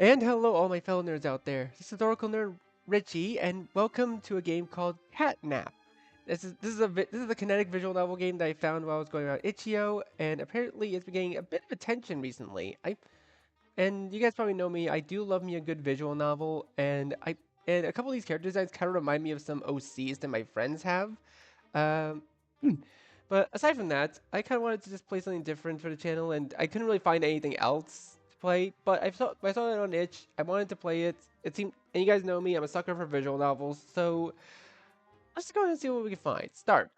And hello, all my fellow nerds out there. This is Oracle Nerd Richie, and welcome to a game called Catnapped. This is the kinetic visual novel game that I found while I was going around Itch.io, and apparently it's been getting a bit of attention recently. And you guys probably know me. I do love me a good visual novel, and a couple of these character designs kind of remind me of some OCs that my friends have. Um, but aside from that, I kind of wanted to just play something different for the channel, and I couldn't really find anything else to play. But I saw it on Itch. I wanted to play it. It seemed, and you guys know me. I'm a sucker for visual novels, so let's go ahead and see what we can find. Start.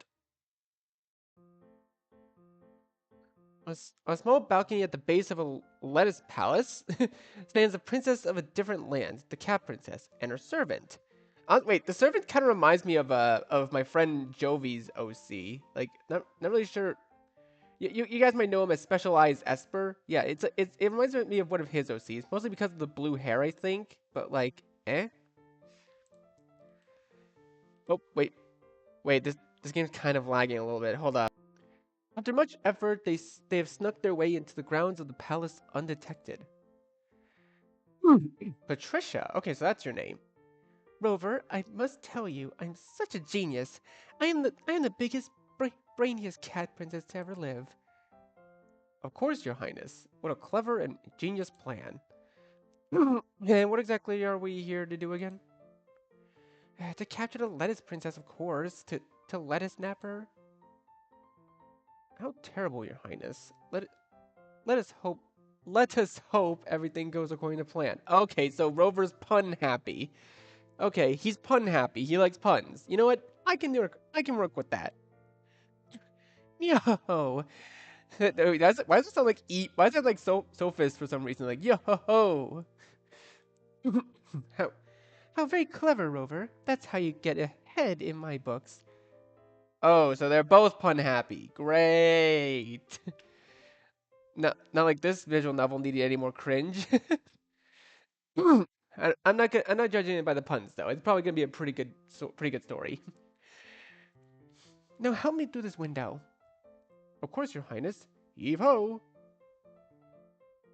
On a small balcony at the base of a lettuce palace stands a princess of a different land, the Cat Princess, and her servant. Wait, the servant kind of reminds me of my friend Jovi's OC. Like, not really sure. You guys might know him as Specialized Esper. Yeah, it reminds me of one of his OCs, mostly because of the blue hair, I think. But like, eh. Oh wait, this game's kind of lagging a little bit. Hold on. After much effort, they have snuck their way into the grounds of the palace undetected. Patricia. Okay, so that's your name. Rover, I must tell you, I'm such a genius. I am the biggest, brainiest cat princess to ever live. Of course, Your Highness. What a clever and genius plan. And what exactly are we here to do again? To capture the lettuce princess, of course. To lettuce nap her. How terrible, Your Highness. Let us hope. Let us hope everything goes according to plan. Okay, so Rover's pun happy. Okay, he's pun happy. He likes puns. You know what? I can work with that. Yo. Why does it sound like eat? Why does it sound like sophist for some reason? Like yo ho. how how very clever, Rover. That's how you get ahead in my books. Oh, so they're both pun happy. Great. Not like this visual novel needed any more cringe. I'm not judging it by the puns though. It's probably gonna be a pretty good story. Now help me through this window. Of course, Your Highness. Heave ho!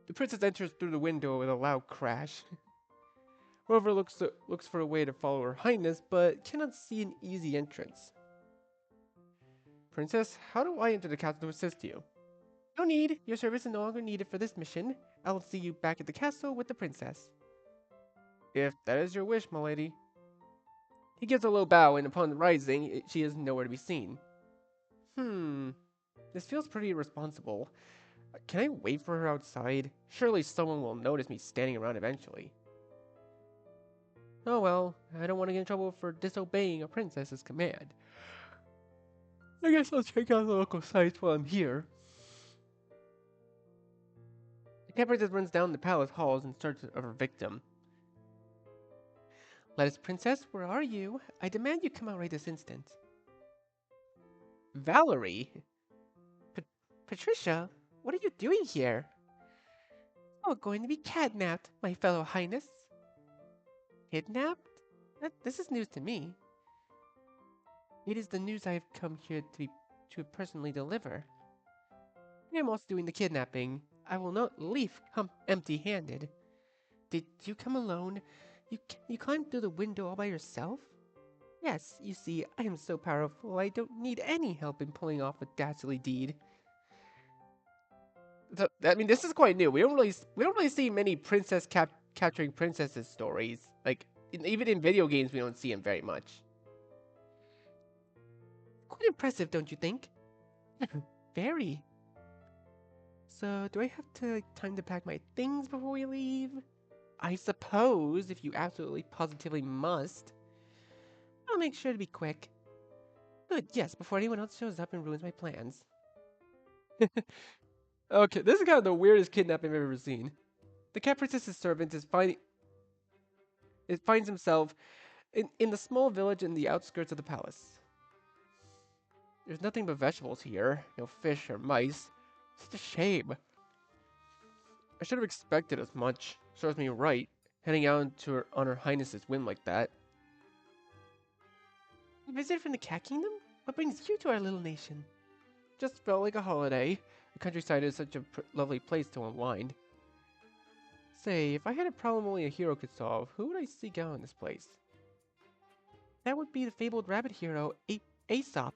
The princess enters through the window with a loud crash. Rover looks for a way to follow Her Highness, but cannot see an easy entrance. Princess, how do I enter the castle to assist you? No need. Your service is no longer needed for this mission. I will see you back at the castle with the princess. If that is your wish, my lady. He gives a low bow, and upon rising, she is nowhere to be seen. This feels pretty irresponsible. Can I wait for her outside? Surely someone will notice me standing around eventually. Oh well, I don't want to get in trouble for disobeying a princess's command. I guess I'll check out the local sites while I'm here. The cat princess runs down the palace halls in search of her victim. Lettuce Princess, where are you? I demand you come out right this instant. Valerie? Patricia, what are you doing here? Oh, going to be catnapped, my fellow highness. Kidnapped? This is news to me. It is the news I have come here to personally deliver. I am also doing the kidnapping. I will not leave empty-handed. Did you come alone? You climbed through the window all by yourself? Yes, you see, I am so powerful I don't need any help in pulling off a dastardly deed. So, I mean, this is quite new. We don't really see many capturing princesses stories. Like even in video games, we don't see them very much. Quite impressive, don't you think? Very. So, do I have time to pack my things before we leave? I suppose, if you absolutely positively must. I'll make sure to be quick. Good, yes, before anyone else shows up and ruins my plans. Okay, this is kind of the weirdest kidnapping I've ever seen. The cat princess's servant finds himself in the small village in the outskirts of the palace. There's nothing but vegetables here, no fish or mice. Such a shame. I should have expected as much. Serves me right, heading out on her highness's whim like that. A visit from the cat kingdom? What brings you to our little nation? Just felt like a holiday. The countryside is such a lovely place to unwind. Say, if I had a problem only a hero could solve, who would I seek out in this place? That would be the fabled rabbit hero, Aesop.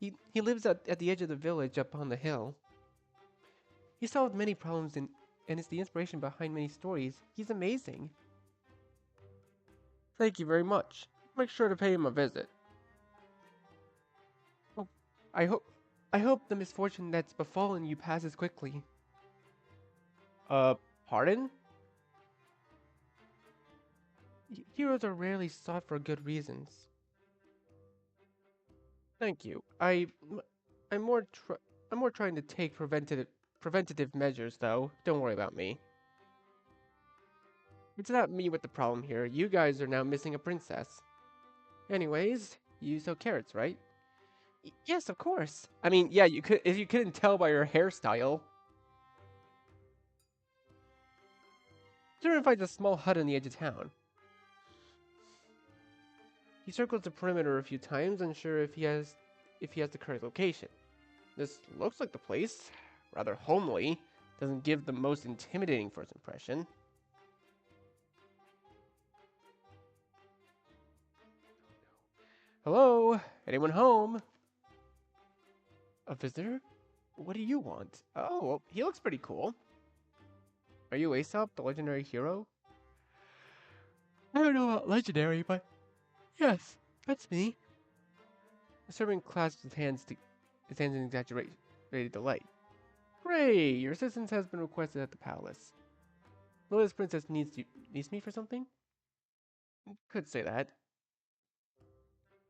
He lives at the edge of the village up on the hill. He solved many problems and is the inspiration behind many stories. He's amazing. Thank you very much. Make sure to pay him a visit. Oh, I hope I hope the misfortune that's befallen you passes quickly. Pardon? Heroes are rarely sought for good reasons. Thank you. I'm more I'm more trying to take preventative measures though. Don't worry about me. It's not me with the problem here. You guys are now missing a princess. Anyways, you sell carrots, right? Yes, of course. I mean, yeah, you could if you couldn't tell by your hairstyle. Turin finds a small hut on the edge of town. He circles the perimeter a few times, unsure if he has the correct location. This looks like the place. Rather homely. Doesn't give the most intimidating first impression. Hello? Anyone home? A visitor? What do you want? Oh, well, he looks pretty cool. Are you Aesop, the legendary hero? I don't know about legendary, but yes, that's me. The servant clasps his hands in exaggerated delight. Hooray! Your assistance has been requested at the palace. The latest princess needs me for something? Could say that.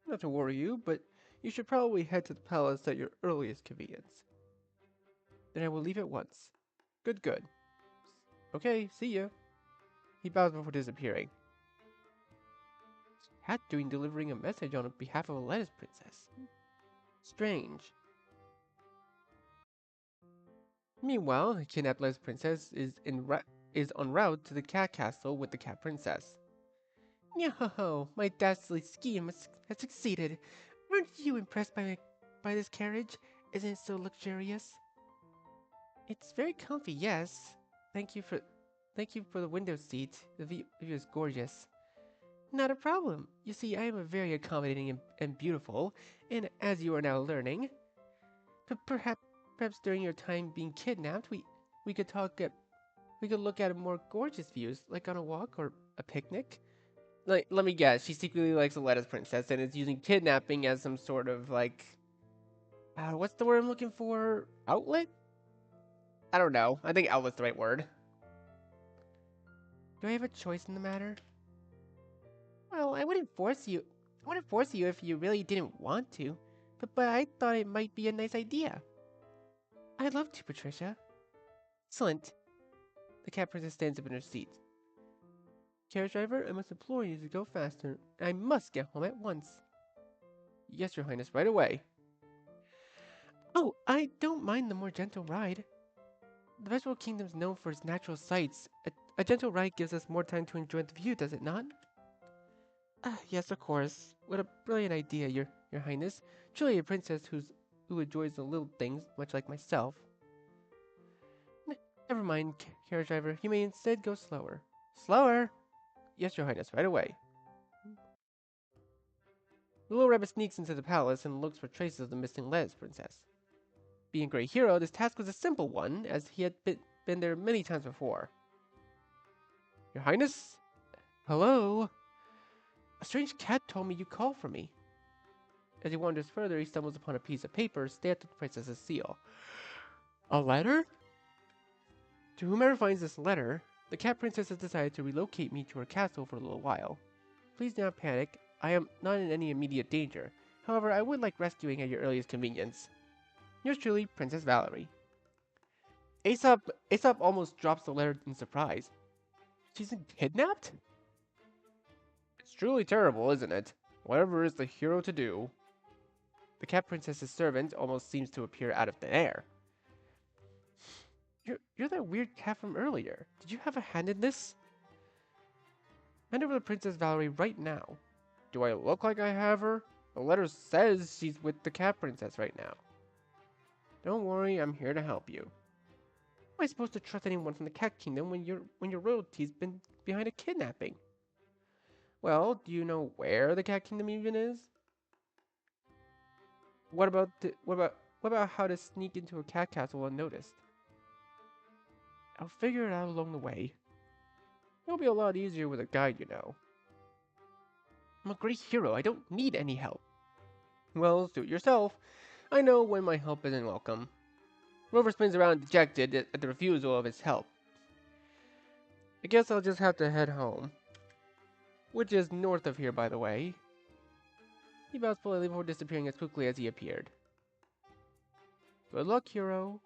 Not to worry you, but you should probably head to the palace at your earliest convenience. Then I will leave at once. Good. Okay, see ya. He bows before disappearing. What's Cat doing delivering a message on behalf of a lettuce princess? Strange. Meanwhile, the kidnapped lettuce princess is en route to the cat castle with the cat princess. Yo-ho-ho, my dastardly scheme has succeeded. Aren't you impressed by this carriage? Isn't it so luxurious? It's very comfy, yes. Thank you for the window seat. The view is gorgeous. Not a problem. You see, I am a very accommodating and beautiful, and as you are now learning, perhaps during your time being kidnapped, we could look at more gorgeous views, like on a walk or a picnic. Like, let me guess, she secretly likes a lettuce princess and is using kidnapping as some sort of like, what's the word I'm looking for? Outlet? I don't know. I think outlet's the right word. Do I have a choice in the matter? Well, I wouldn't force you. I wouldn't force you if you really didn't want to, but I thought it might be a nice idea. I'd love to, Patricia. Excellent. The cat princess stands up in her seat. Carriage driver, I must implore you to go faster. I must get home at once. Yes, Your Highness, right away. Oh, I don't mind the more gentle ride. The Vegetable Kingdom is known for its natural sights. A gentle ride gives us more time to enjoy the view, does it not? Yes, of course. What a brilliant idea, Your Highness. Truly a princess who enjoys the little things, much like myself. Never mind, carriage driver. You may instead go slower. Slower? Yes, Your Highness, right away. The little rabbit sneaks into the palace and looks for traces of the missing lettuce princess. Being a great hero, this task was a simple one, as he had been there many times before. Your Highness? Hello? A strange cat told me you called for me. As he wanders further, he stumbles upon a piece of paper stamped with the princess's seal. A letter? To whomever finds this letter, the cat princess has decided to relocate me to her castle for a little while. Please do not panic. I am not in any immediate danger. However, I would like rescuing at your earliest convenience. Yours truly, Princess Valerie. Aesop almost drops the letter in surprise. She's been kidnapped? It's truly terrible, isn't it? Whatever is the hero to do? The cat princess's servant almost seems to appear out of thin air. You're that weird cat from earlier. Did you have a hand in this? Hand over to Princess Valerie right now. Do I look like I have her? The letter says she's with the cat princess right now. Don't worry, I'm here to help you. am I supposed to trust anyone from the Cat Kingdom when your royalty's been behind a kidnapping? Well, do you know where the Cat Kingdom even is? What about how to sneak into a cat castle unnoticed? I'll figure it out along the way. It'll be a lot easier with a guide, you know. I'm a great hero. I don't need any help. Well, suit yourself. I know when my help isn't welcome. Rover spins around dejected at the refusal of his help. I guess I'll just have to head home. Which is north of here, by the way. He bows politely before disappearing as quickly as he appeared. Good luck, hero.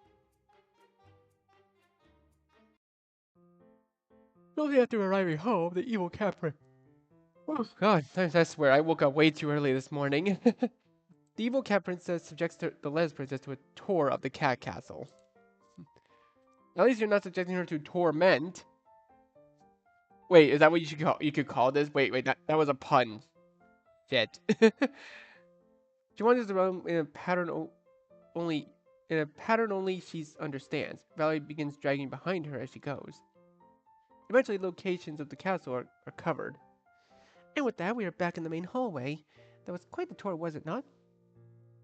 Shortly after arriving home, the evil captain. Oh god, I swear, I woke up way too early this morning. The evil cat princess subjects the Les princess to a tour of the cat castle. At least you're not subjecting her to torment. Wait, is that what you could call this? Wait, that was a pun. Shit. She wanders around in a pattern only she understands. Valerie begins dragging behind her as she goes. Eventually, locations of the castle are covered. And with that, we are back in the main hallway. That was quite the tour, was it not?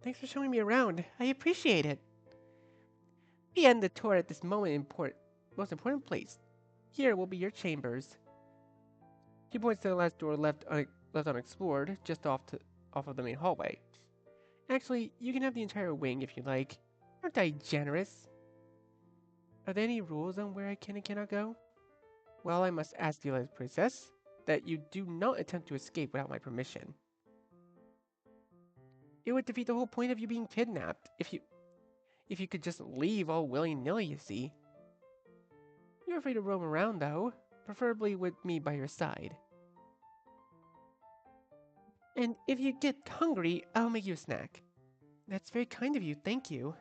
Thanks for showing me around. I appreciate it. We end the tour at this most important place. Here will be your chambers. She points to the last door left unexplored, just off of the main hallway. Actually, you can have the entire wing if you like. Aren't I generous? Are there any rules on where I can and cannot go? Well, I must ask you, Princess, that you do not attempt to escape without my permission. It would defeat the whole point of you being kidnapped if you could just leave all willy-nilly, you see. You're free to roam around, though, preferably with me by your side. And if you get hungry, I'll make you a snack. That's very kind of you, thank you.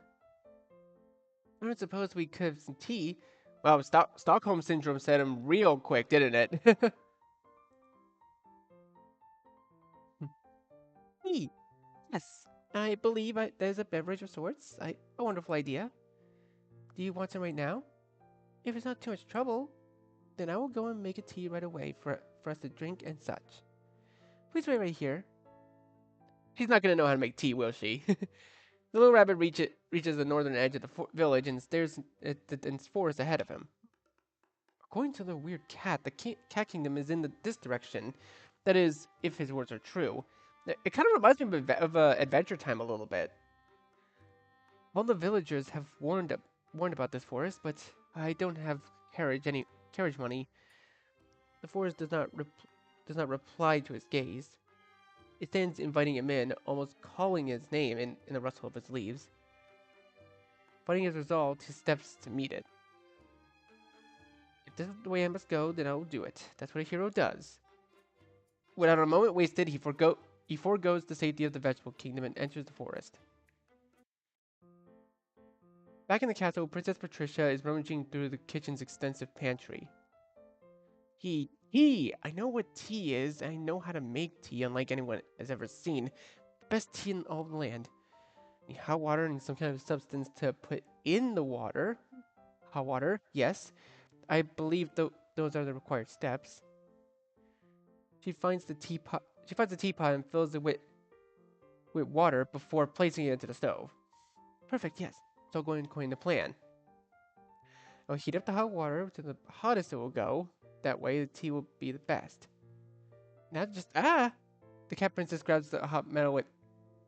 I don't suppose we could have some tea. Wow, Stockholm Syndrome set him real quick, didn't it? Tea. Yes, I believe there's a beverage of sorts. A wonderful idea. Do you want some right now? If it's not too much trouble, then I will go and make a tea right away for us to drink and such. Please wait right here. She's not gonna know how to make tea, will she? The little rabbit reaches the northern edge of the village and stares at the forest ahead of him. According to the weird cat, the cat kingdom is in this direction. That is, if his words are true. It kind of reminds me of Adventure Time a little bit. All the villagers have warned about this forest, but I don't have carriage money. The forest does not reply to his gaze. It stands inviting him in, almost calling his name in the rustle of its leaves. Finding his resolve, he steps to meet it. If this is the way I must go, then I will do it. That's what a hero does. Without a moment wasted, he foregoes the safety of the vegetable kingdom and enters the forest. Back in the castle, Princess Patricia is rummaging through the kitchen's extensive pantry. I know what tea is. I know how to make tea, unlike anyone has ever seen. The best tea in all the land. You need hot water and some kind of substance to put in the water. Hot water, yes. I believe those are the required steps. She finds the teapot and fills it with water before placing it into the stove. Perfect, yes. So according to plan. I'll heat up the hot water to the hottest it will go. That way the tea will be the best. Now the cat princess grabs the hot metal with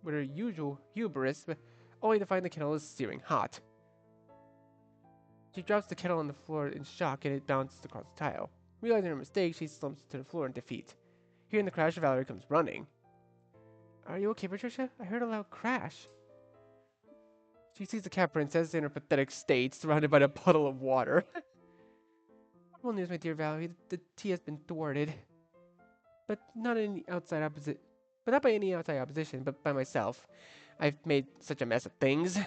her usual hubris, but only to find the kettle is searing hot. She drops the kettle on the floor in shock and it bounces across the tile. Realizing her mistake, she slumps to the floor in defeat. Hearing the crash, Valerie comes running. Are you okay, Patricia? I heard a loud crash. She sees the cat princess in her pathetic state, surrounded by a puddle of water. Well news, my dear Valerie. The tea has been thwarted. But not by any outside opposition, but by myself. I've made such a mess of things.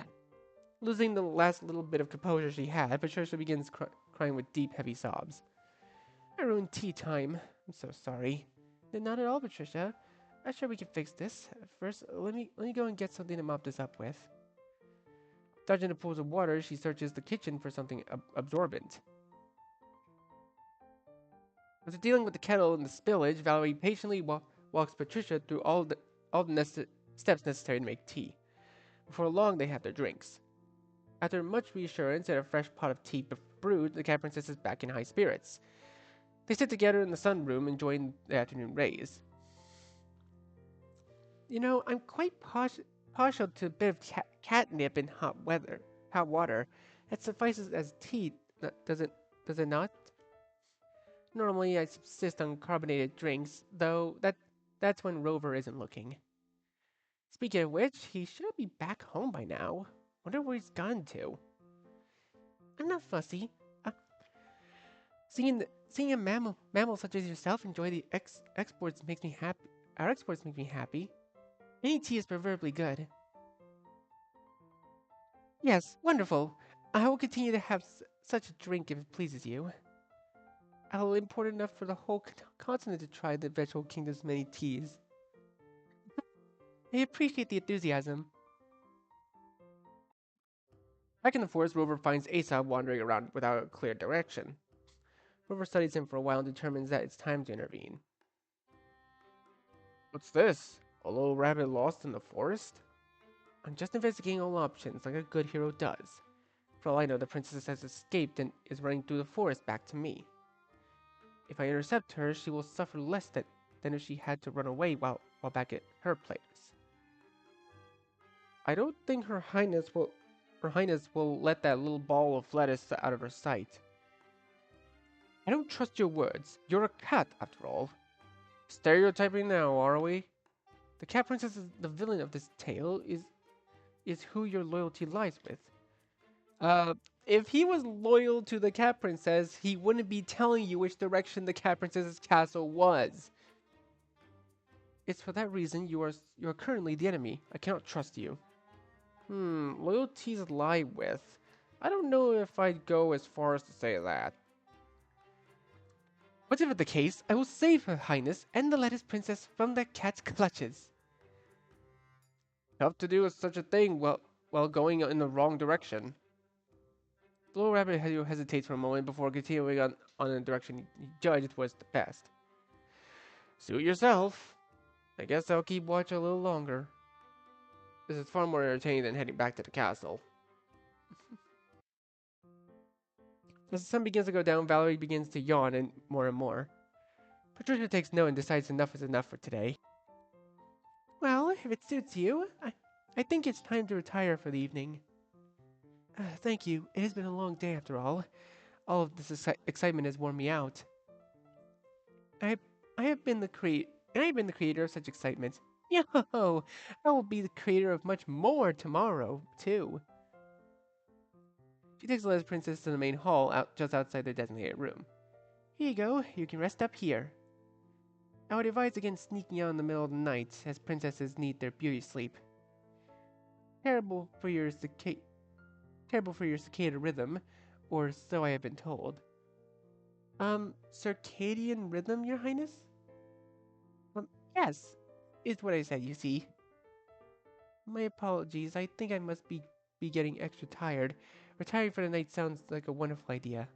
Losing the last little bit of composure she had, Patricia begins crying with deep, heavy sobs. I ruined tea time. I'm so sorry. Not at all, Patricia. I'm sure we can fix this. First, let me go and get something to mop this up with. Dodging the pools of water, she searches the kitchen for something absorbent. After dealing with the kettle and the spillage, Valerie patiently walks Patricia through all the steps necessary to make tea. Before long, they have their drinks. After much reassurance and a fresh pot of tea brewed, the cat princess is back in high spirits. They sit together in the sunroom, enjoying the afternoon rays. You know, I'm quite partial to a bit of catnip in hot water. That suffices as tea, does it not? Normally, I subsist on carbonated drinks, though that's when Rover isn't looking. Speaking of which, he should be back home by now. Wonder where he's gone to. I'm not fussy. Uh, seeing a mammal such as yourself enjoy the exports makes me happy. Our exports make me happy. Any tea is preferably good. Yes, wonderful. I will continue to have such a drink if it pleases you. I will import enough for the whole continent to try the vegetable kingdom's many teas. I appreciate the enthusiasm. Back in the forest, Rover finds Aesop wandering around without a clear direction. Rover studies him for a while and determines that it's time to intervene. What's this? A little rabbit lost in the forest? I'm just investigating all options, like a good hero does. For all I know, the princess has escaped and is running through the forest back to me. If I intercept her, she will suffer less than if she had to run away while back at her place. I don't think Her Highness will let that little ball of lettuce out of her sight. I don't trust your words. You're a cat, after all. Stereotyping now, are we? The cat princess is the villain of this tale, is who your loyalty lies with. Uh, if he was loyal to the cat princess, he wouldn't be telling you which direction the cat princess's castle was. It's for that reason you are currently the enemy. I cannot trust you. Loyalties lie with. I don't know if I'd go as far as to say that. Whatever the case, I will save Her Highness and the lettuce princess from the cat's clutches. Tough to do such a thing while going in the wrong direction. The little rabbit hesitates for a moment before continuing on a direction he judged was the best. Suit yourself. I guess I'll keep watch a little longer. This is far more entertaining than heading back to the castle. As the sun begins to go down, Valerie begins to yawn and more. Patricia takes note and decides enough is enough for today. Well, if it suits you, I think it's time to retire for the evening. Thank you. It has been a long day after all. All of this excitement has worn me out. I have been the creator of such excitement. Yo, I will be the creator of much more tomorrow, too. She takes the princess to the main hall just outside the designated room. Here you go, you can rest up here. I would advise against sneaking out in the middle of the night, as princesses need their beauty sleep. Terrible for your cicada rhythm, or so I have been told. Circadian rhythm, Your Highness? Yes, is what I said, you see. My apologies, I think I must be getting extra tired. Retiring for the night sounds like a wonderful idea.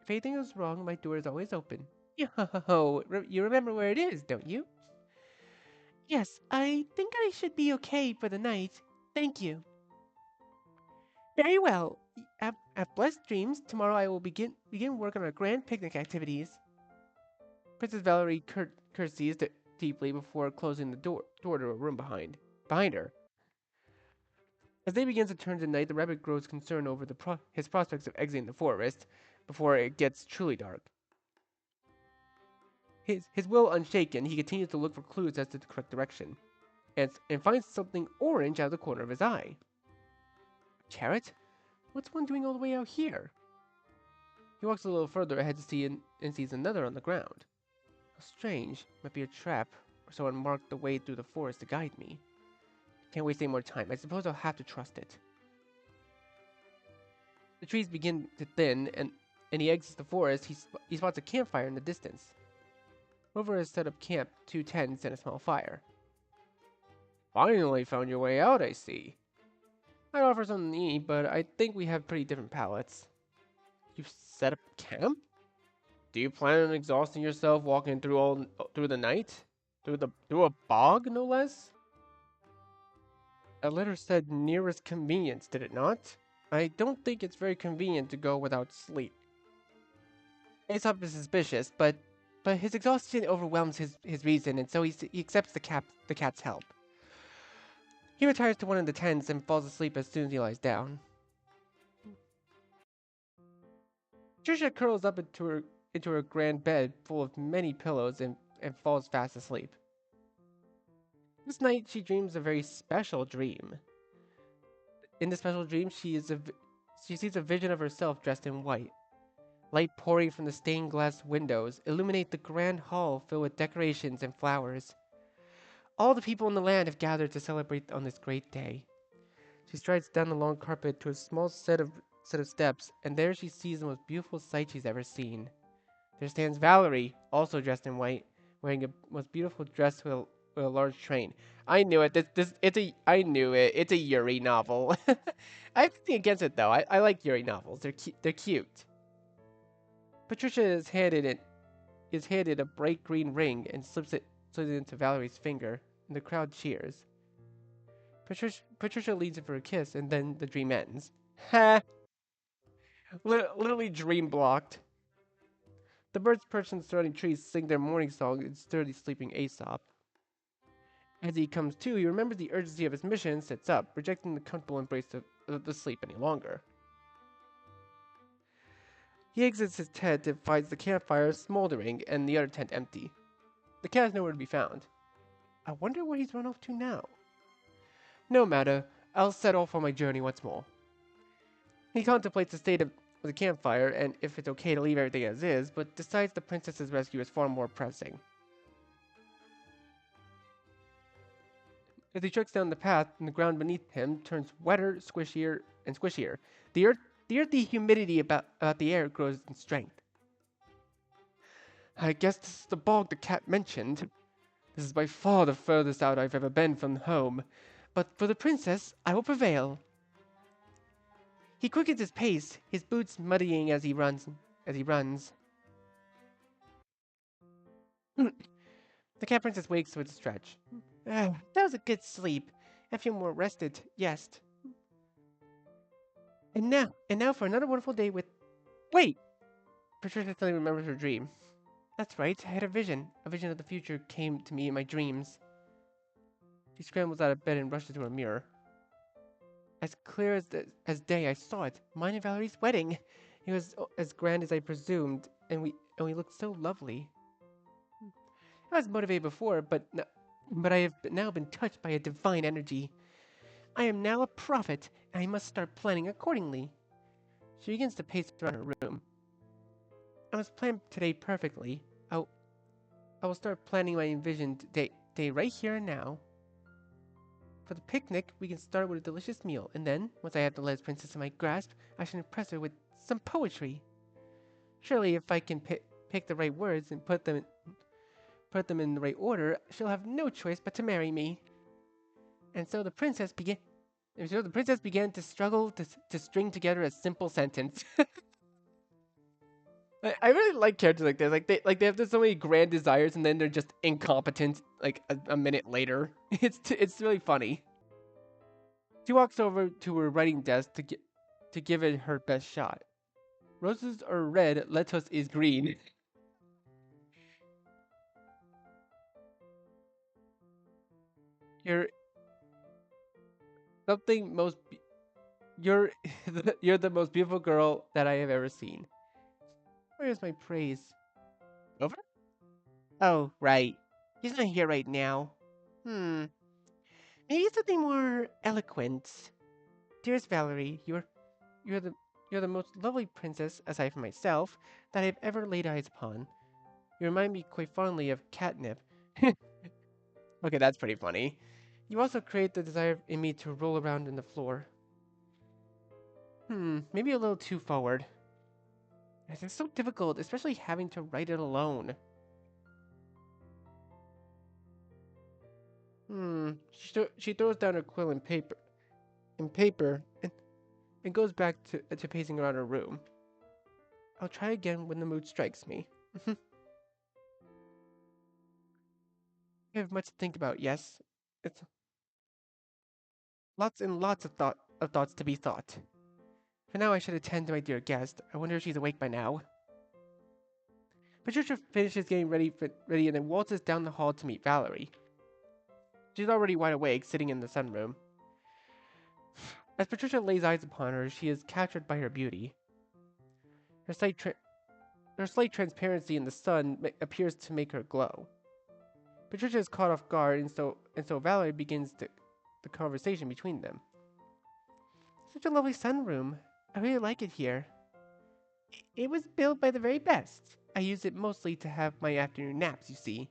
If anything goes wrong, my door is always open. Yo, you remember where it is, don't you? Yes, I think I should be okay for the night. Thank you. Very well. Have blessed dreams. Tomorrow I will begin work on our grand picnic activities. Princess Valerie curtsies deeply before closing the door to a room behind her. As day begins to turn to night, the rabbit grows concerned over his prospects of exiting the forest before it gets truly dark. His will unshaken, he continues to look for clues as to the correct direction, and finds something orange out of the corner of his eye. A carrot? What's one doing all the way out here? He walks a little further ahead to see and sees another on the ground. How strange. Might be a trap, or someone marked the way through the forest to guide me. Can't waste any more time. I suppose I'll have to trust it. The trees begin to thin, and he exits the forest. He spots a campfire in the distance. Rover has set up camp, 2 tents, and a small fire. Finally found your way out, I see. I'd offer something to eat, but I think we have pretty different palates. You've set up camp? Do you plan on exhausting yourself walking through the night? Through a bog, no less? A letter said nearest convenience, did it not? I don't think it's very convenient to go without sleep. Aesop is suspicious, but his exhaustion overwhelms his reason, and so he accepts the cat's help. He retires to one of the tents and falls asleep as soon as he lies down. Trisha curls up into her grand bed full of many pillows and falls fast asleep. This night she dreams a very special dream. In the special dream, she sees a vision of herself dressed in white. Light pouring from the stained glass windows illuminate the grand hall filled with decorations and flowers. All the people in the land have gathered to celebrate on this great day. She strides down the long carpet to a small set of steps, and there she sees the most beautiful sight she's ever seen. There stands Valerie, also dressed in white, wearing a most beautiful dress with a large train. I knew it. I knew it. It's a Yuri novel. I have nothing against it though. I like Yuri novels. They're cute. Patricia is handed a bright green ring and slips it into Valerie's finger, and the crowd cheers. Patricia leans in for a kiss, and then the dream ends. Ha! Literally dream blocked. The birds perched on the surrounding trees sing their morning song in sturdy sleeping Aesop. As he comes to, he remembers the urgency of his mission and sits up, rejecting the comfortable embrace of the sleep any longer. He exits his tent and finds the campfire smoldering and the other tent empty. The cat is nowhere to be found. I wonder where he's run off to now. No matter, I'll set off on my journey once more. He contemplates the state of the campfire and if it's okay to leave everything as is, but decides the princess's rescue is far more pressing. As he treks down the path, and the ground beneath him turns wetter, squishier, and squishier. The earthy humidity about the air grows in strength. I guess this is the bog the cat mentioned. This is by far the furthest out I've ever been from home, but for the princess, I will prevail. He quickens his pace, his boots muddying as he runs. The cat princess wakes with a stretch. Ah, that was a good sleep. I feel more rested, yes. And now for another wonderful day with... Wait! Patricia suddenly remembers her dream. That's right, I had a vision. A vision of the future came to me in my dreams. She scrambles out of bed and rushes to her mirror. As clear as day, I saw it. Mine and Valerie's wedding. It was as grand as I presumed, and we looked so lovely. I was motivated before, but I have now been touched by a divine energy. I am now a prophet, and I must start planning accordingly. She begins to pace around her room. I must plan today perfectly. I will start planning my envisioned day right here and now. For the picnic, we can start with a delicious meal, and then, once I have the Lez Princess in my grasp, I should impress her with some poetry. Surely, if I can pick the right words and put them in the right order, she'll have no choice but to marry me. And so the princess began to struggle to string together a simple sentence. I really like characters like this. Like they have so many grand desires, and then they're just incompetent. Like a minute later, it's really funny. She walks over to her writing desk to give it her best shot. Roses are red, lettuce is green. You're something most. You're you're the most beautiful girl that I have ever seen. Where's my praise? Over? Oh, right. He's not here right now. Hmm. Maybe something more eloquent. Dearest Valerie, you're the you're the most lovely princess, aside from myself, that I've ever laid eyes upon. You remind me quite fondly of Catnip. Okay, that's pretty funny. You also create the desire in me to roll around in the floor. Maybe a little too forward. It's so difficult, especially having to write it alone. She throws down her quill and paper and paper and goes back to pacing around her room. I'll try again when the mood strikes me. I have much to think about, yes. It's lots and lots of thoughts to be thought. For now, I should attend to my dear guest. I wonder if she's awake by now. Patricia finishes getting ready and then waltzes down the hall to meet Valerie. She's already wide awake, sitting in the sunroom. As Patricia lays eyes upon her, she is captured by her beauty. Her her slight transparency in the sun appears to make her glow. Patricia is caught off guard, and so Valerie begins the conversation between them. Such a lovely sunroom. I really like it here. It was built by the very best. I use it mostly to have my afternoon naps, you see.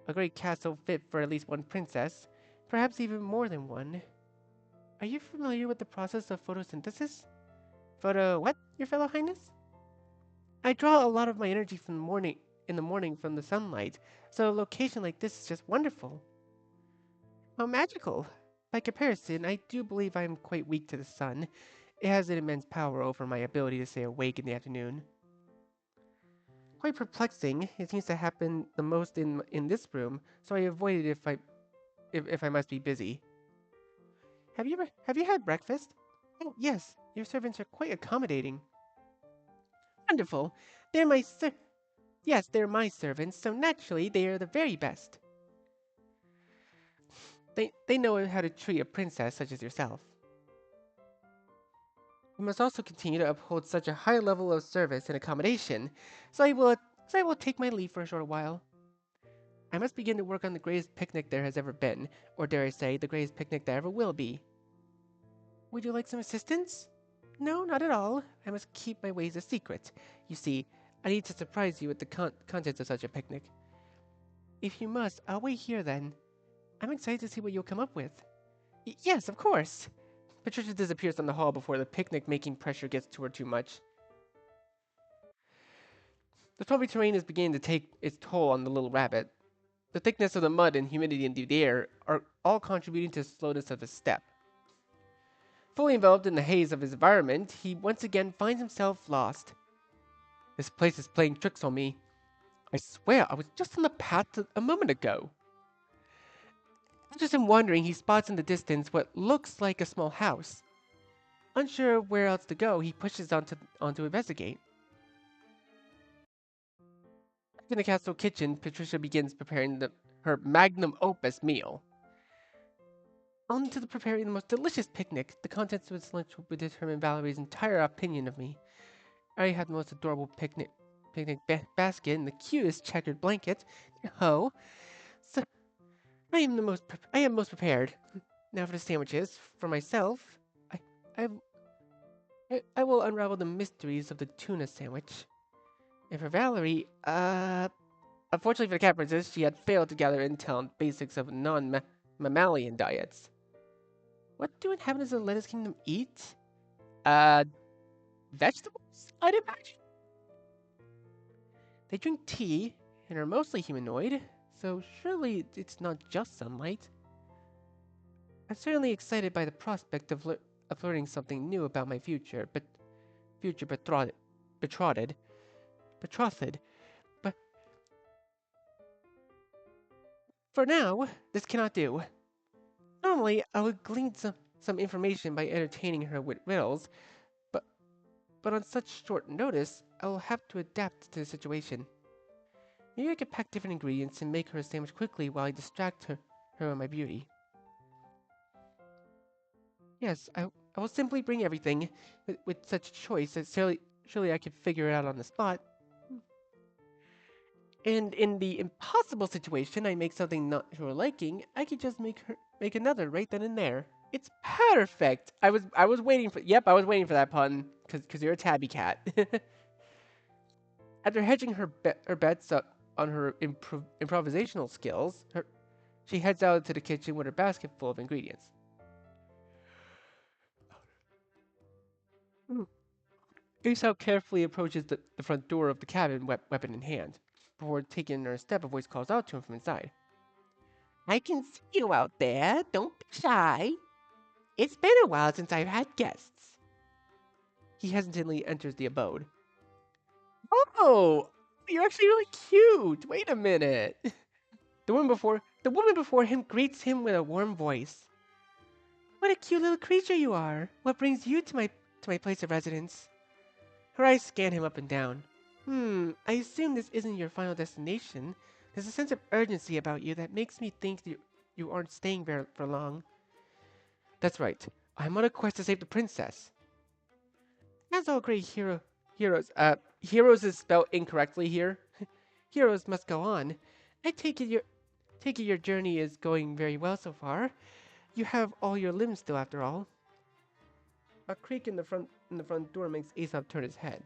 A great castle fit for at least one princess, perhaps even more than one. Are you familiar with the process of photosynthesis? Photo what, your fellow highness? I draw a lot of my energy from the morning from the sunlight, so a location like this is just wonderful. How magical! By comparison, I do believe I am quite weak to the sun. It has an immense power over my ability to stay awake in the afternoon. Quite perplexing. It seems to happen the most in this room, so I avoid it if I must be busy. Have you had breakfast? Oh yes, your servants are quite accommodating. Wonderful. They're my ser Yes, they're my servants, so naturally they are the very best. They know how to treat a princess such as yourself. We must also continue to uphold such a high level of service and accommodation, so I will take my leave for a short while. I must begin to work on the greatest picnic there has ever been, or dare I say, the greatest picnic there ever will be. Would you like some assistance? No, not at all. I must keep my ways a secret. You see, I need to surprise you with the contents of such a picnic. If you must, I'll wait here then. I'm excited to see what you'll come up with. Yes, of course. Patricia disappears from the hall before the picnic-making pressure gets to her too much. The swampy terrain is beginning to take its toll on the little rabbit. The thickness of the mud and humidity in the air are all contributing to the slowness of his step. Fully enveloped in the haze of his environment, he once again finds himself lost. This place is playing tricks on me. I swear I was just on the path a moment ago. Just in wondering, he spots in the distance what looks like a small house. Unsure where else to go, he pushes on to investigate. In the castle kitchen, Patricia begins preparing her magnum opus meal. On to preparing the most delicious picnic. The contents of this lunch will determine Valerie's entire opinion of me. I have the most adorable picnic basket and the cutest checkered blanket. Oh, so I am most prepared. Now for the sandwiches. For myself, I, I, I will unravel the mysteries of the tuna sandwich. And for Valerie, unfortunately for the cat princess, she had failed to gather intel on basics of non-mammalian diets. What do inhabitants of the Lettuce Kingdom eat? Uh, Vegetables, I'd imagine. They drink tea and are mostly humanoid, so surely it's not just sunlight. I'm certainly excited by the prospect of learning something new about my future betrothed, betrothed. But for now, this cannot do. Normally, I would glean some information by entertaining her with riddles, but but on such short notice, I will have to adapt to the situation. Maybe I could pack different ingredients and make her a sandwich quickly while I distract her with my beauty. Yes, I will simply bring everything. With such choice, that surely I could figure it out on the spot. And in the impossible situation I make something not to her liking, I could just make another right then and there. It's perfect. I was waiting for I was waiting for that pun because you're a tabby cat. After hedging her bets up on her improvisational skills, she heads out into the kitchen with her basket full of ingredients. Mm. Aesop carefully approaches the front door of the cabin, weapon in hand. Before taking another step, a voice calls out to him from inside. I can see you out there. Don't be shy. It's been a while since I've had guests. He hesitantly enters the abode. Oh, you're actually really cute. Wait a minute. The woman before him greets him with a warm voice. What a cute little creature you are. What brings you to my place of residence? Her eyes scan him up and down. I assume this isn't your final destination. There's a sense of urgency about you that makes me think you aren't staying there for long. That's right. I'm on a quest to save the princess. As all great heroes is spelled incorrectly here. Heroes must go on. I take it your journey is going very well so far. You have all your limbs still after all. A creak in the front door makes Aesop turn his head.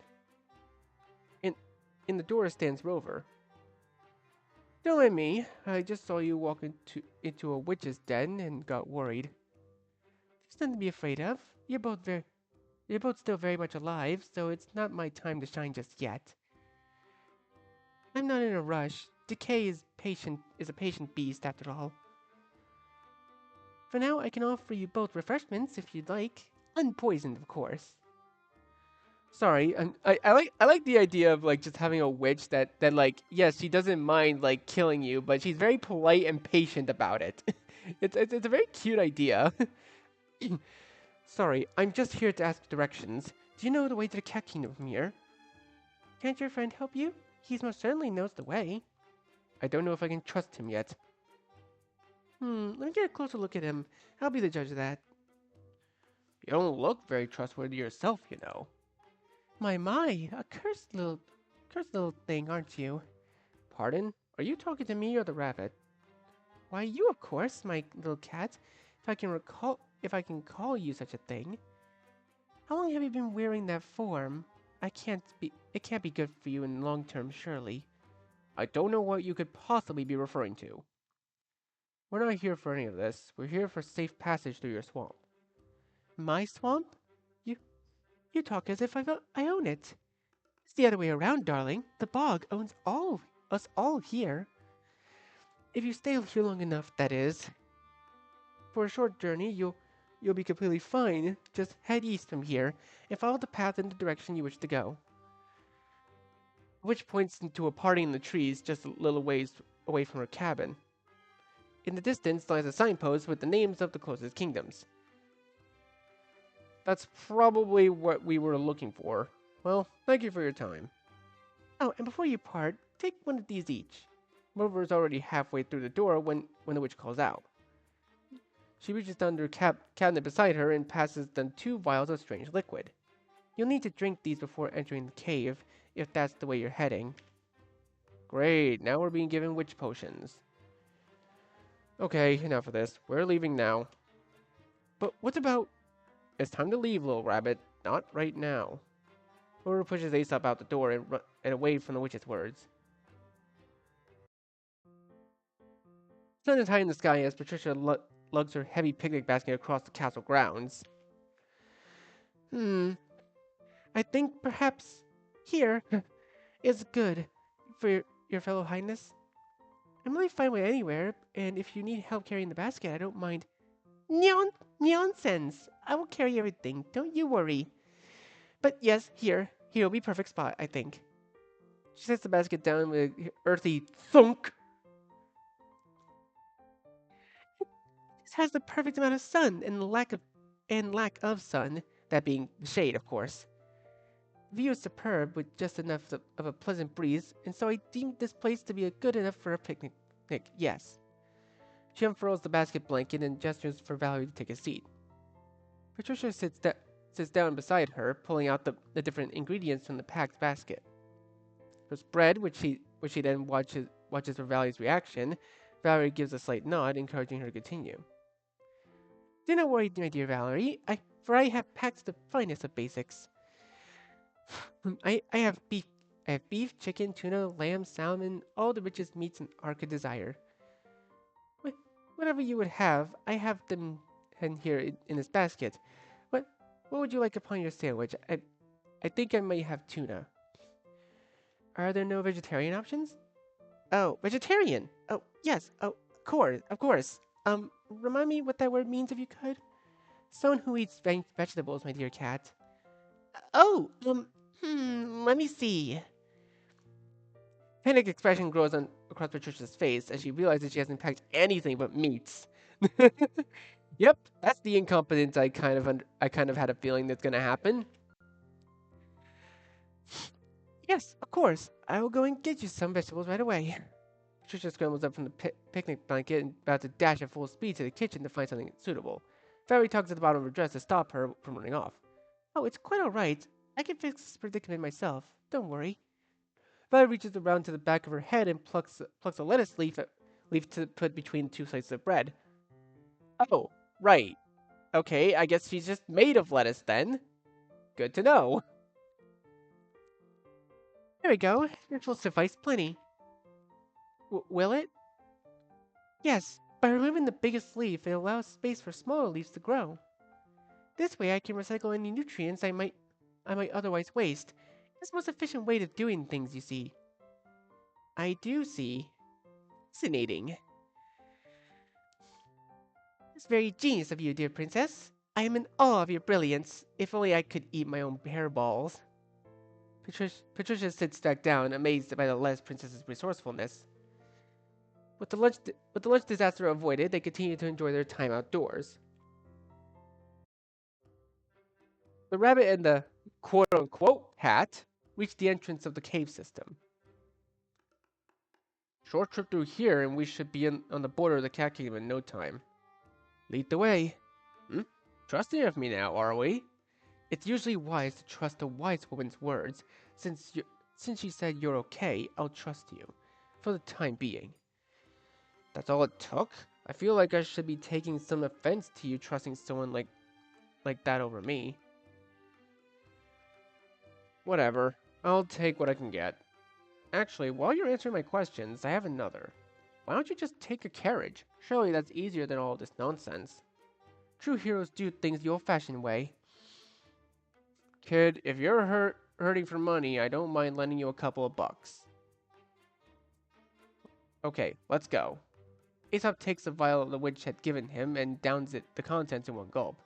In in the door stands Rover. Don't mind me. I just saw you walk into a witch's den and got worried. There's nothing to be afraid of. You're both still very much alive, so it's not my time to shine just yet. I'm not in a rush. Decay is a patient beast after all. For now, I can offer you both refreshments if you'd like. Unpoisoned, of course. Sorry, I like the idea of like just having a witch that like yes she doesn't mind like killing you, but she's very polite and patient about it. It's a very cute idea. Sorry, I'm just here to ask directions. Do you know the way to the Cat Kingdom from here? Can't your friend help you? He most certainly knows the way. I don't know if I can trust him yet. Let me get a closer look at him. I'll be the judge of that. You don't look very trustworthy yourself, you know. My, a cursed little thing, aren't you? Pardon? Are you talking to me or the rabbit? Why, you, of course, my little cat. If I can call you such a thing. How long have you been wearing that form? It can't be good for you in the long term, surely. I don't know what you could possibly be referring to. We're not here for any of this. We're here for safe passage through your swamp. My swamp? You you talk as if I own it. It's the other way around, darling. The bog owns us all here. If you stay here long enough, that is. For a short journey, you'll be completely fine. Just head east from here and follow the path in the direction you wish to go. Which points into a party in the trees just a little ways away from her cabin. In the distance lies a signpost with the names of the closest kingdoms. That's probably what we were looking for. Well, thank you for your time. Oh, and before you part, take one of these each. Rover is already halfway through the door when the witch calls out. She reaches down to her cabinet beside her and passes them 2 vials of strange liquid. You'll need to drink these before entering the cave, if that's the way you're heading. Great, now we're being given witch potions. Okay, enough of this. We're leaving now. But what about... It's time to leave, little rabbit. Not right now. Rover pushes Aesop out the door and away from the witch's words. The sun is high in the sky as Patricia lugs her heavy picnic basket across the castle grounds. I think perhaps here is good for your fellow highness. I'm really fine with anywhere, and if you need help carrying the basket, I don't mind. Nonsense! I will carry everything, don't you worry. But yes, here will be perfect spot, I think. She sets the basket down with an earthy thunk. This has the perfect amount of sun and lack of sun, that being the shade, of course. The view is superb with just enough of a pleasant breeze, and so I deemed this place to be good enough for a picnic. Yes. She unfurls the basket blanket and gestures for Valerie to take a seat. Patricia sits down beside her, pulling out the different ingredients from the packed basket. There's bread, which she then watches for Valerie's reaction. Valerie gives a slight nod, encouraging her to continue. Do not worry, my dear Valerie, for I have packed the finest of basics. I have beef, chicken, tuna, lamb, salmon, all the richest meats an art could desire. Whatever you would have, I have them in here in this basket. What would you like upon your sandwich? I think I might have tuna. Are there no vegetarian options? Oh, vegetarian! Oh, yes, of course. Remind me what that word means if you could? Someone who eats vegetables, my dear cat. Oh, let me see. Panic expression grows on across Patricia's face as she realizes she hasn't packed anything but meats. Yep, that's the incompetence I kind of had a feeling that's gonna happen. Yes, of course. I will go and get you some vegetables right away. Patricia scrambles up from the picnic blanket and about to dash at full speed to the kitchen to find something suitable. Fairy tugs at the bottom of her dress to stop her from running off. Oh, it's quite all right. I can fix this predicament myself. Don't worry. Violet reaches around to the back of her head and plucks a lettuce leaf to put between two slices of bread. Oh, right. Okay, I guess she's just made of lettuce then. Good to know. There we go. This will suffice plenty. Will it? Yes. By removing the biggest leaf, it allows space for smaller leaves to grow. This way, I can recycle any nutrients I might otherwise waste. It's the most efficient way of doing things, you see. I do see. Fascinating. It's very genius of you, dear princess. I am in awe of your brilliance. If only I could eat my own hairballs. Patricia sits back down, amazed by the less princess's resourcefulness. With the lunch disaster avoided, they continue to enjoy their time outdoors. The rabbit and the quote-unquote hat reach the entrance of the cave system. Short trip through here, and we should be on the border of the Cat Kingdom in no time. Lead the way. Hmm? Trusting of me now, are we? It's usually wise to trust a wise woman's words. Since you said you're okay, I'll trust you. For the time being. That's all it took? I feel like I should be taking some offense to you trusting someone like that over me. Whatever. I'll take what I can get. Actually, while you're answering my questions, I have another. Why don't you just take a carriage? Surely that's easier than all this nonsense. True heroes do things the old-fashioned way. Kid, if you're hurting for money, I don't mind lending you a couple of bucks. Okay, let's go. Aesop takes the vial the witch had given him and downs the contents in one gulp.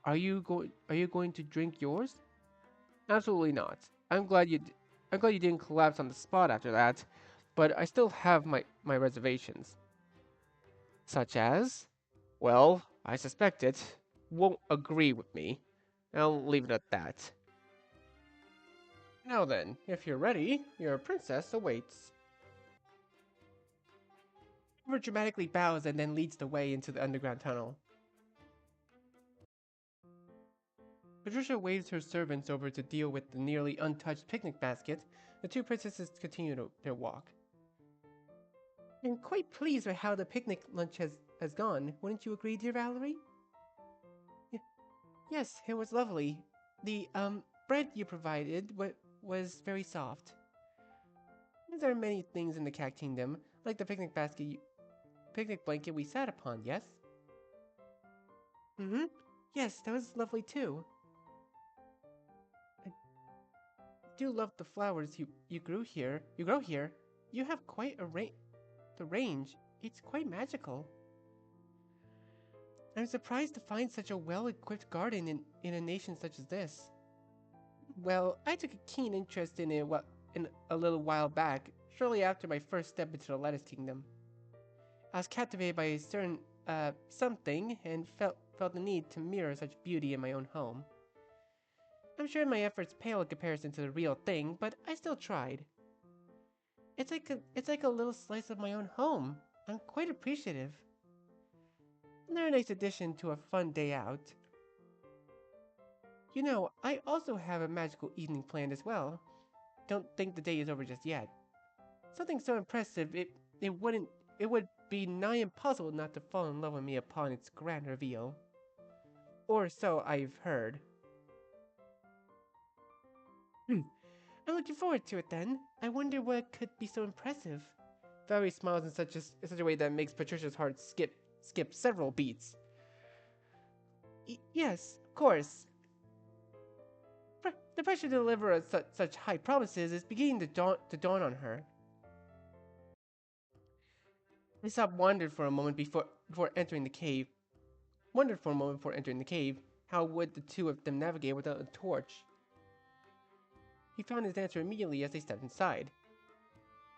Are you going to drink yours? Absolutely not. I'm glad you didn't collapse on the spot after that, but I still have my reservations. Such as? Well, I suspect it won't agree with me. I'll leave it at that. Now then, if you're ready, your princess awaits. River dramatically bows and then leads the way into the underground tunnel. Patricia waves her servants over to deal with the nearly untouched picnic basket. The two princesses continue their walk. I'm quite pleased with how the picnic lunch has gone. Wouldn't you agree, dear Valerie? Yes, it was lovely. The bread you provided was very soft. There are many things in the cat kingdom, like the picnic blanket we sat upon, yes? Mm-hmm. Yes, that was lovely too. I do love the flowers you grew here. You grow here. You have quite the range. It's quite magical. I'm surprised to find such a well-equipped garden in a nation such as this. Well, I took a keen interest in it in a little while back, shortly after my first step into the Lettuce Kingdom. I was captivated by a certain something and felt the need to mirror such beauty in my own home. I'm sure my efforts pale in comparison to the real thing, but I still tried. It's like a little slice of my own home. I'm quite appreciative. Another nice addition to a fun day out. You know, I also have a magical evening planned as well. Don't think the day is over just yet. Something so impressive, it would be nigh impossible not to fall in love with me upon its grand reveal. Or so I've heard. I'm looking forward to it then. I wonder what could be so impressive. Valerie smiles in such a way that makes Patricia's heart skip several beats. Yes, of course. The pressure to deliver such high promises is beginning to dawn on her. Aesop wandered for a moment before entering the cave. wondered for a moment before entering the cave, how would the two of them navigate without a torch? He found his answer immediately as they stepped inside.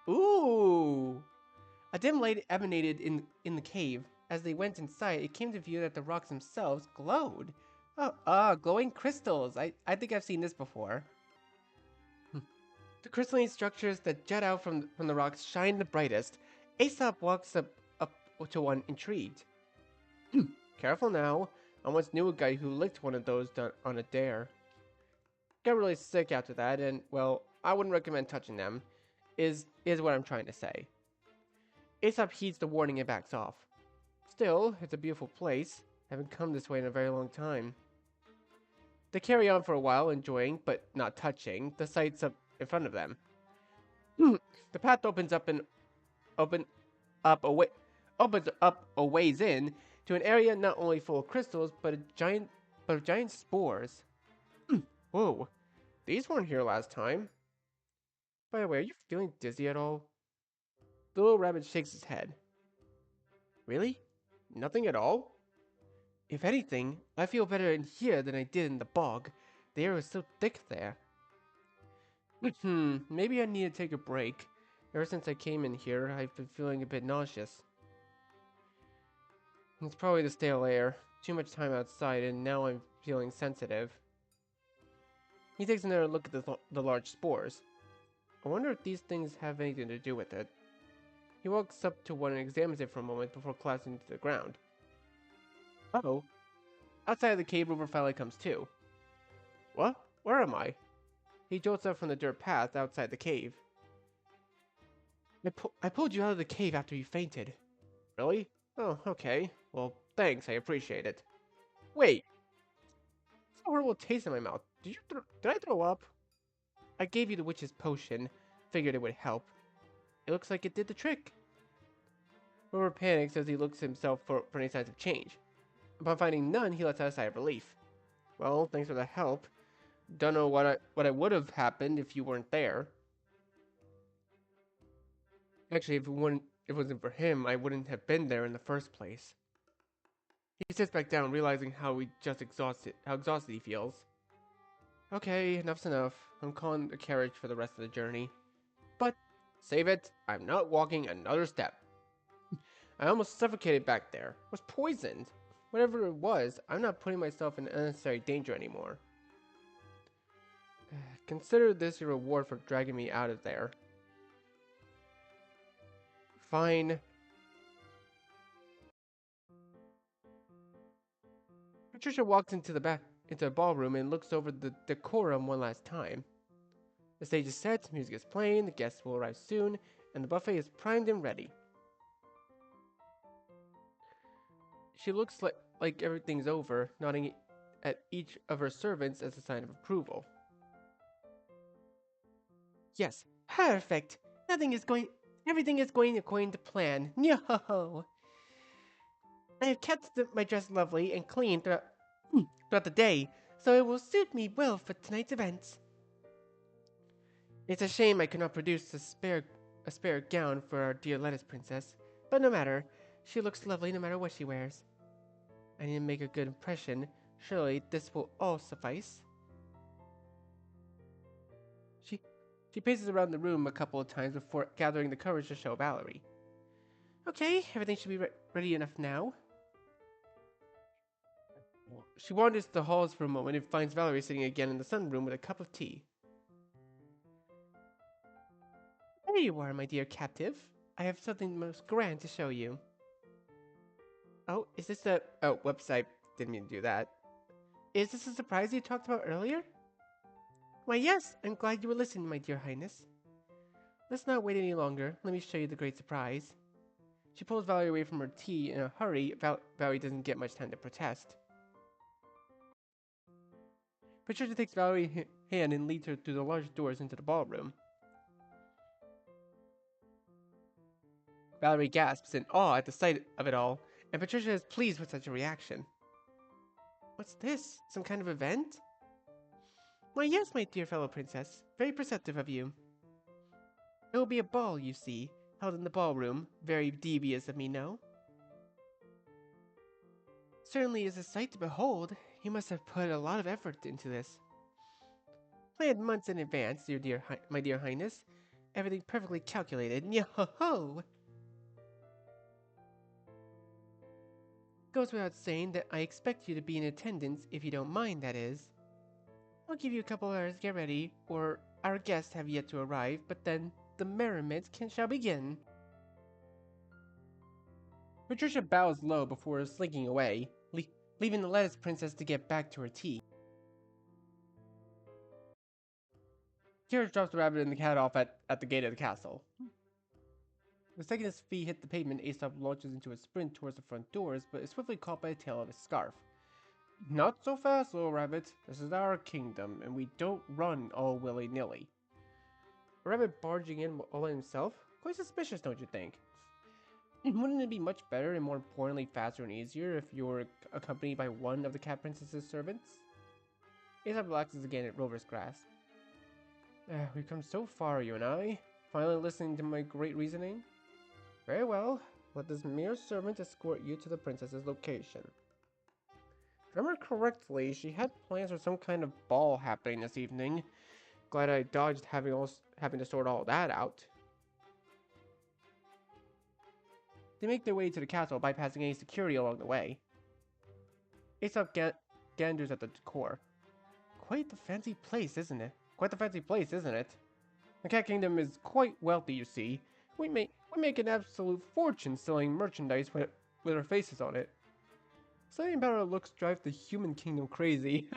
Ooh! A dim light emanated in the cave. As they went inside, it came to view that the rocks themselves glowed. Oh, glowing crystals. I think I've seen this before. The crystalline structures that jut out from the rocks shine the brightest. Aesop walks up to one, intrigued. Careful now. I once knew a guy who licked one of those on a dare. Got really sick after that, and, well, I wouldn't recommend touching them, is what I'm trying to say. Aesop heeds the warning and backs off. Still, it's a beautiful place. I haven't come this way in a very long time. They carry on for a while, enjoying, but not touching, the sights up in front of them. The path opens up a ways in to an area not only full of crystals, but of giant spores. Whoa, these weren't here last time. By the way, are you feeling dizzy at all? The little rabbit shakes his head. Really? Nothing at all? If anything, I feel better in here than I did in the bog. The air was so thick there. Maybe I need to take a break. Ever since I came in here, I've been feeling a bit nauseous. It's probably the stale air. Too much time outside, and now I'm feeling sensitive. He takes another look at the large spores. I wonder if these things have anything to do with it. He walks up to one and examines it for a moment before collapsing to the ground. Uh-oh. Outside of the cave, Rover finally comes too. What? Where am I? He jolts up from the dirt path outside the cave. I pulled you out of the cave after you fainted. Really? Oh, okay. Well, thanks, I appreciate it. Wait! It's a horrible taste in my mouth. Did I throw up? I gave you the witch's potion. Figured it would help. It looks like it did the trick. Rover panics as he looks himself for any signs of change. Upon finding none, he lets out a sigh of relief. Well, thanks for the help. Don't know what would have happened if you weren't there. Actually, if it wasn't for him, I wouldn't have been there in the first place. He sits back down, realizing how exhausted he feels. Okay, enough's enough. I'm calling the carriage for the rest of the journey. But, save it, I'm not walking another step. I almost suffocated back there. Was poisoned. Whatever it was, I'm not putting myself in unnecessary danger anymore. Consider this your reward for dragging me out of there. Fine. Patricia walks into the ballroom and looks over the decorum one last time. The stage is set, music is playing, the guests will arrive soon, and the buffet is primed and ready. She looks like everything's over, nodding at each of her servants as a sign of approval. Yes, perfect. Everything is going according to plan. Yo! I have kept my dress lovely and clean throughout the day, so it will suit me well for tonight's events. It's a shame I could not produce a spare gown for our dear lettuce princess, but no matter. She looks lovely no matter what she wears. I need to make a good impression. Surely this will all suffice. She paces around the room a couple of times before gathering the courage to show Valerie. Okay, everything should be ready enough now. She wanders the halls for a moment and finds Valerie sitting again in the sunroom with a cup of tea. There you are, my dear captive. I have something most grand to show you. Oh, is this a... Oh, whoops, I didn't mean to do that. Is this a surprise you talked about earlier? Why, yes, I'm glad you were listening, my dear highness. Let's not wait any longer. Let me show you the great surprise. She pulls Valerie away from her tea in a hurry. Valerie doesn't get much time to protest. Patricia takes Valerie's hand and leads her through the large doors into the ballroom. Valerie gasps in awe at the sight of it all, and Patricia is pleased with such a reaction. What's this? Some kind of event? Why, yes, my dear fellow princess. Very perceptive of you. It will be a ball, you see, held in the ballroom. Very devious of me, no? Certainly is a sight to behold. You must have put a lot of effort into this. Planned months in advance, my dear highness. Everything perfectly calculated. Yo-ho-ho! Goes without saying that I expect you to be in attendance if you don't mind, that is. I'll give you a couple hours to get ready, or our guests have yet to arrive, but then the merriment shall begin. Patricia bows low before slinking away, leaving the lettuce princess to get back to her tea. Carriage drops the rabbit and the cat off at the gate of the castle. The second his feet hit the pavement, Aesop launches into a sprint towards the front doors, but is swiftly caught by the tail of his scarf. Not so fast, little rabbit. This is our kingdom, and we don't run all willy-nilly. A rabbit barging in all by himself? Quite suspicious, don't you think? Wouldn't it be much better and more importantly faster and easier if you were accompanied by one of the cat princess's servants? Aesop relaxes again at Rover's grasp. We've come so far, you and I. Finally listening to my great reasoning? Very well. Let this mere servant escort you to the princess's location. If I remember correctly, she had plans for some kind of ball happening this evening. Glad I dodged having to sort all that out. They make their way to the castle, bypassing any security along the way. Aesop ganders at the decor. Quite the fancy place, isn't it? The Cat Kingdom is quite wealthy, you see. We make an absolute fortune selling merchandise with our faces on it. Something about our looks drives the human kingdom crazy.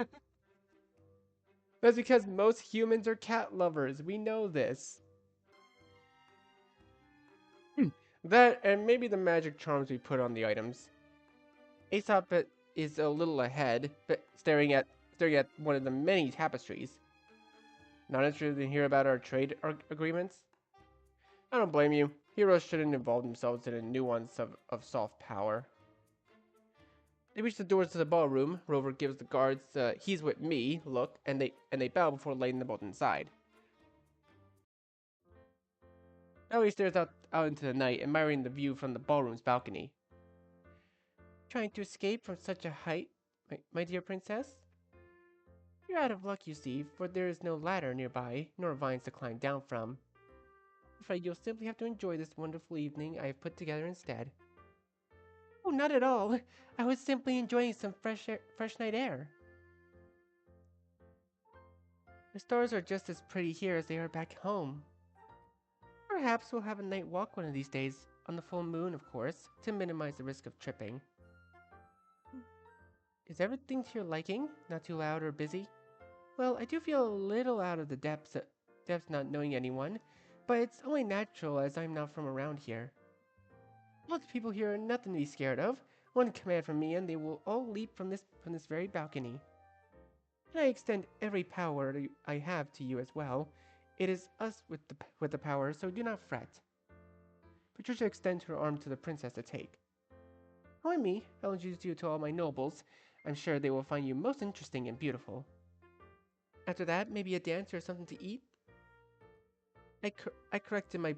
That's because most humans are cat lovers. We know this. That and maybe the magic charms we put on the items. Aesop is a little ahead, but staring at one of the many tapestries. Not interested in hear about our trade agreements? I don't blame you. Heroes shouldn't involve themselves in the nuance of soft power. They reach the doors to the ballroom. Rover gives the guards "he's with me" look, and they bow before letting them both inside. Now he stares out into the night, admiring the view from the ballroom's balcony. Trying to escape from such a height, my dear princess? You're out of luck, you see, for there is no ladder nearby, nor vines to climb down from. I'm afraid you'll simply have to enjoy this wonderful evening I have put together instead. Oh, not at all. I was simply enjoying some fresh night air. The stars are just as pretty here as they are back home. Perhaps we'll have a night walk one of these days, on the full moon, of course, to minimize the risk of tripping. Is everything to your liking? Not too loud or busy? Well, I do feel a little out of the depths not knowing anyone, but it's only natural as I'm not from around here. Lots of people here are nothing to be scared of. One command from me and they will all leap from this very balcony. And I extend every power I have to you as well. It is us with the power, so do not fret. Patricia extends her arm to the princess to take. Join me, I'll introduce you to all my nobles. I'm sure they will find you most interesting and beautiful. After that, maybe a dance or something to eat? I corrected my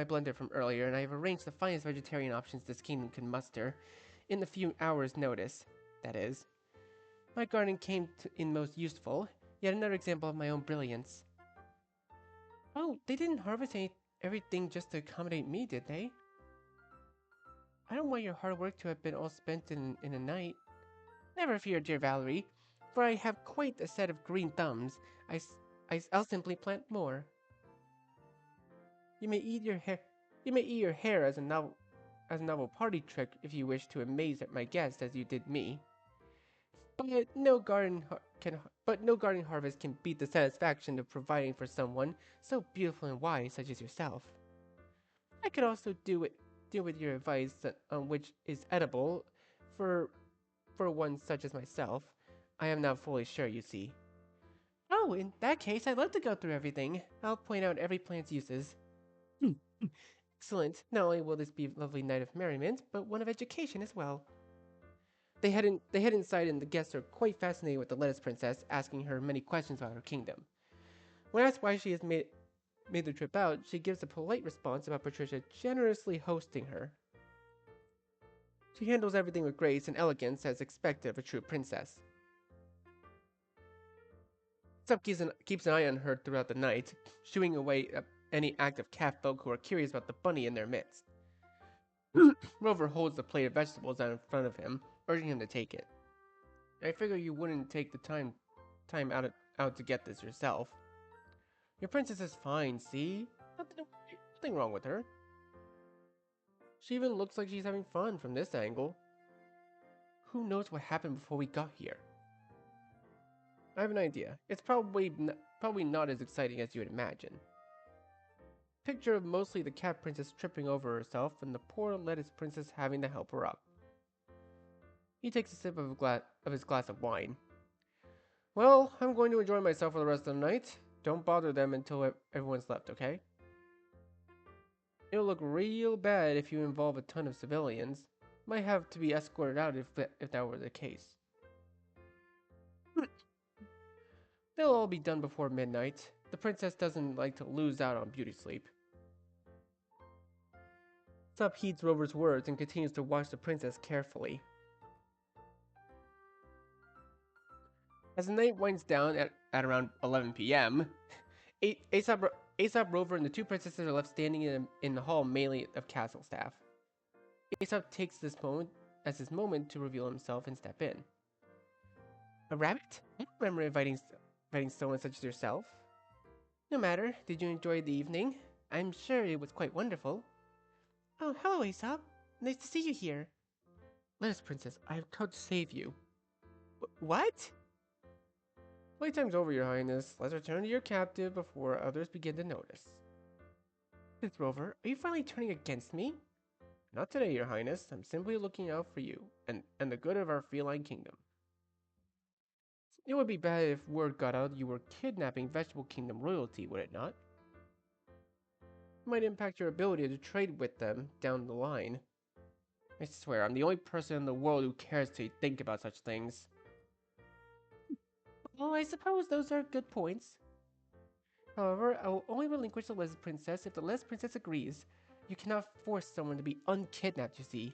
blunder from earlier, and I have arranged the finest vegetarian options this kingdom can muster, in the few hours' notice, that is. My garden came in most useful, yet another example of my own brilliance. Oh, they didn't harvest everything just to accommodate me, did they? I don't want your hard work to have been all spent in a night. Never fear, dear Valerie, for I have quite a set of green thumbs. I'll simply plant more. You may eat your hair as a novel party trick if you wish to amaze my guests as you did me. But no garden harvest can beat the satisfaction of providing for someone so beautiful and wise such as yourself. I could also do with your advice on which is edible for one such as myself. I am not fully sure, you see. Oh, in that case, I'd love to go through everything. I'll point out every plant's uses. Excellent. Not only will this be a lovely night of merriment, but one of education as well. They head inside, and the guests are quite fascinated with the lettuce princess, asking her many questions about her kingdom. When asked why she has made the trip out, she gives a polite response about Patricia generously hosting her. She handles everything with grace and elegance as expected of a true princess. Sub keeps an eye on her throughout the night, shooing away at any active cat folk who are curious about the bunny in their midst. Rover holds the plate of vegetables out in front of him, urging him to take it. I figure you wouldn't take the time out to get this yourself. Your princess is fine, see? Nothing wrong with her. She even looks like she's having fun from this angle. Who knows what happened before we got here? I have an idea. It's probably not as exciting as you would imagine. Picture of mostly the cat princess tripping over herself and the poor lettuce princess having to help her up. He takes a sip of his glass of wine. Well, I'm going to enjoy myself for the rest of the night. Don't bother them until everyone's left, okay? It'll look real bad if you involve a ton of civilians. Might have to be escorted out if that were the case. They'll all be done before midnight. The princess doesn't like to lose out on beauty sleep. Sub heeds Rover's words and continues to watch the princess carefully. As the night winds down at around 11 p.m., Aesop, Rover, and the two princesses are left standing in the hall mainly of castle staff. Aesop takes this moment as his moment to reveal himself and step in. A rabbit? I don't remember inviting someone such as yourself. No matter, did you enjoy the evening? I'm sure it was quite wonderful. Oh, hello, Aesop. Nice to see you here. Lettuce Princess, I have come to save you. What? Playtime's over, Your Highness. Let's return to your captive before others begin to notice. Miss Rover, are you finally turning against me? Not today, Your Highness. I'm simply looking out for you and the good of our feline kingdom. It would be bad if word got out you were kidnapping Vegetable Kingdom royalty, would it not? It might impact your ability to trade with them down the line. I swear, I'm the only person in the world who cares to think about such things. Well, I suppose those are good points. However, I will only relinquish the Les Princess if the Les Princess agrees. You cannot force someone to be unkidnapped, you see.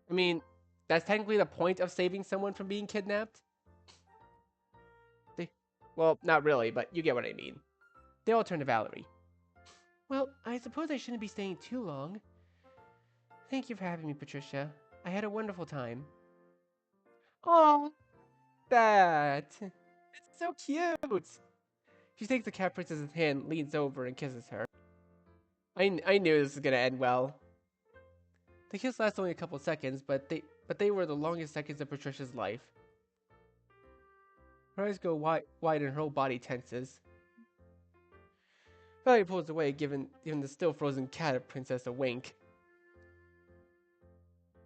I mean, that's technically the point of saving someone from being kidnapped. Well, not really, but you get what I mean. They all turn to Valerie. Well, I suppose I shouldn't be staying too long. Thank you for having me, Patricia. I had a wonderful time. Oh, that! It's so cute! She takes the cat princess's hand, leans over, and kisses her. I knew this was gonna end well. The kiss lasts only a couple seconds, but they were the longest seconds of Patricia's life. Her eyes go wide and her whole body tenses. Valerie pulls away, giving the still frozen cat princess a wink.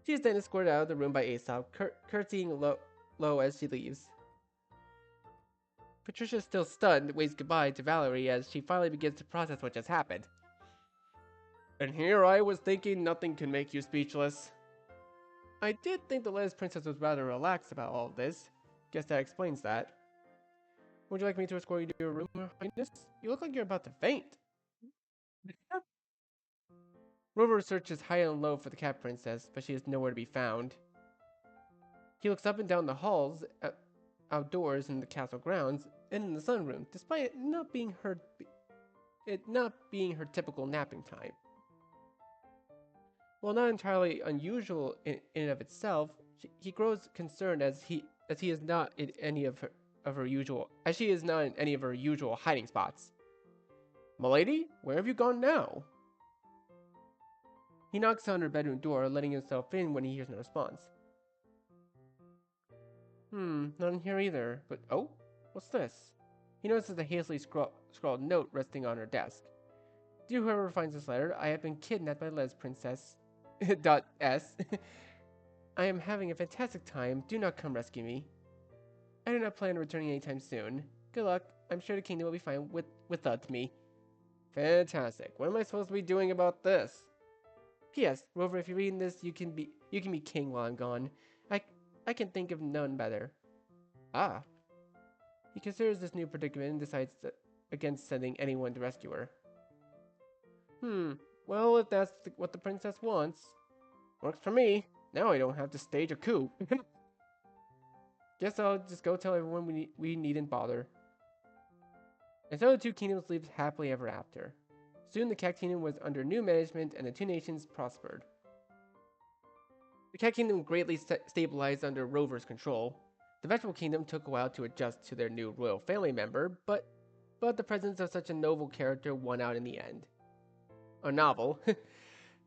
She is then escorted out of the room by Aesop, curtsying low as she leaves. Patricia, still stunned, waves goodbye to Valerie as she finally begins to process what just happened. And here I was thinking nothing could make you speechless. I did think the latest princess was rather relaxed about all of this. Guess that explains that. Would you like me to escort you to your room, Your Highness? You look like you're about to faint. Rover searches high and low for the cat princess, but she is nowhere to be found. He looks up and down the halls, outdoors in the castle grounds, and in the sunroom, despite it not being her typical napping time. While not entirely unusual in and of itself, he grows concerned as she is not in any of her usual hiding spots. Milady, where have you gone now? He knocks on her bedroom door, letting himself in when he hears no response. Not in here either, but oh, what's this? He notices a hastily scrawled note resting on her desk. Dear whoever finds this letter, I have been kidnapped by Les Princess. .s. I am having a fantastic time. Do not come rescue me. I do not plan on returning anytime soon. Good luck. I'm sure the kingdom will be fine without me. Fantastic. What am I supposed to be doing about this? P.S. Rover, if you're reading this, you can be king while I'm gone. I can think of none better. Ah. He considers this new predicament and decides against sending anyone to rescue her. Well, if that's what the princess wants. Works for me. Now I don't have to stage a coup. Guess I'll just go tell everyone we needn't bother. And so the two kingdoms lived happily ever after. Soon the Cat Kingdom was under new management and the two nations prospered. The Cat Kingdom greatly stabilized under Rover's control. The Vegetable Kingdom took a while to adjust to their new royal family member, but the presence of such a noble character won out in the end. A novel.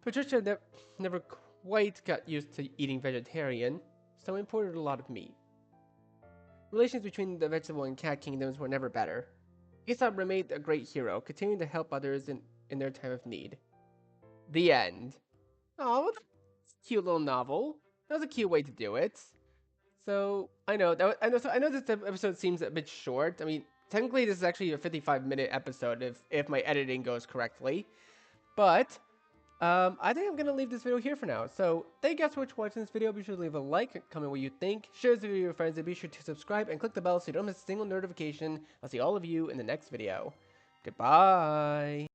Patricia never quite got used to eating vegetarian, so imported a lot of meat. Relations between the Vegetable and Cat Kingdoms were never better. Aesop remained a great hero, continuing to help others in their time of need. The end. Oh, that's a cute little novel. That was a cute way to do it. So I know this episode seems a bit short. I mean, technically this is actually a 55-minute episode if my editing goes correctly. But I think I'm gonna leave this video here for now. So thank you guys so much for watching this video. Be sure to leave a like, comment what you think, share this video with your friends, and be sure to subscribe and click the bell so you don't miss a single notification. I'll see all of you in the next video. Goodbye.